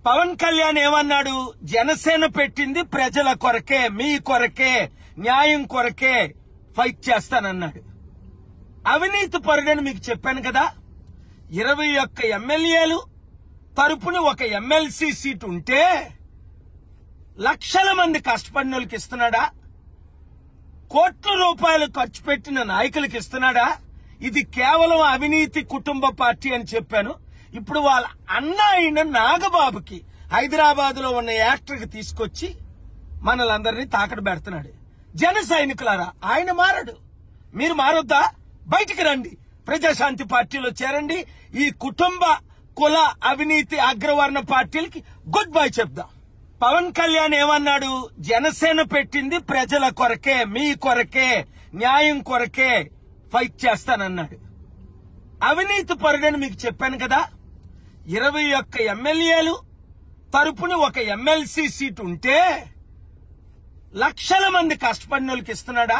పవన్ కళ్యాణ్ ఏమన్నాడు? జనసేన పెట్టింది ప్రజల కొరకే, మీ కొరకే, న్యాయం కొరకే ఫైట్ చేస్తానన్నాడు. అవినీతి పరుడని మీకు చెప్పాను కదా. 21 ఎమ్మెల్యేలు తరపున ఒక ఎమ్మెల్సీ సీట్ ఉంటే లక్షల మంది కష్టపడిన వాళ్ళకి ఇస్తున్నాడా? కోట్ల రూపాయలు ఖర్చు పెట్టిన నాయకులకు ఇస్తున్నాడా? ఇది కేవలం అవినీతి కుటుంబ పార్టీ అని చెప్పాను. ఇప్పుడు వాళ్ళ అన్న అయిన నాగబాబుకి హైదరాబాద్ లో ఉన్న యాక్టర్కి తీసుకొచ్చి మనలందరినీ తాకట్టు పెడుతున్నాడు. జన సైనికులారా, ఆయన మారడు, మీరు మారొద్దా? బయటికి రండి, ప్రజాశాంతి పార్టీలో చేరండి. ఈ కుటుంబ కుల అవినీతి అగ్రవర్ణ పార్టీలకి గుడ్ బై చెప్దాం. పవన్ కళ్యాణ్ ఏమన్నాడు? జనసేన పెట్టింది ప్రజల కొరకే, మీ కొరకే, న్యాయం కొరకే ఫైట్ చేస్తానన్నాడు. అవినీతి పరుడని మీకు చెప్పాను కదా. 21 ఎమ్మెల్యేలు తరపున ఒక ఎమ్మెల్సీ సీట్ ఉంటే లక్షల మంది కష్టపడిన వాళ్ళకి ఇస్తున్నాడా?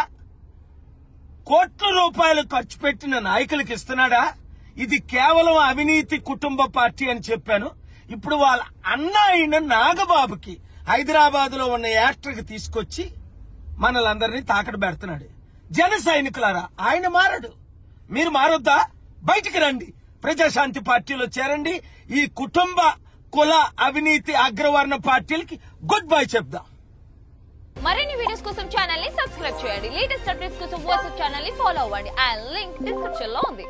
కోట్ల రూపాయలు ఖర్చు పెట్టిన నాయకులకు ఇస్తున్నాడా? ఇది కేవలం అవినీతి కుటుంబ పార్టీ అని చెప్పాను. ఇప్పుడు వాళ్ళ అన్న అయిన నాగబాబుకి హైదరాబాద్ లో ఉన్న యాక్టర్కి తీసుకొచ్చి మనలందరినీ తాకట్టు పెడుతున్నాడు. జన సైనికులారా, ఆయన మారడు, మీరు మారొద్దా? బయటికి రండి, ప్రజాశాంతి పార్టీలో చేరండి. ఈ కుటుంబ కుల అవినీతి అగ్రవర్ణ పార్టీలకి గుడ్ బై చెప్దాం. మరిన్ని వీడియోస్ కోసం ఛానల్ ని సబ్స్క్రైబ్ చేయండి. లేటెస్ట్ అప్డేట్స్ కోసం వాట్సాప్ ఛానల్ ని ఫాలో అవ్వండి. ఆ లింక్ డిస్క్రిప్షన్ లో ఉంది.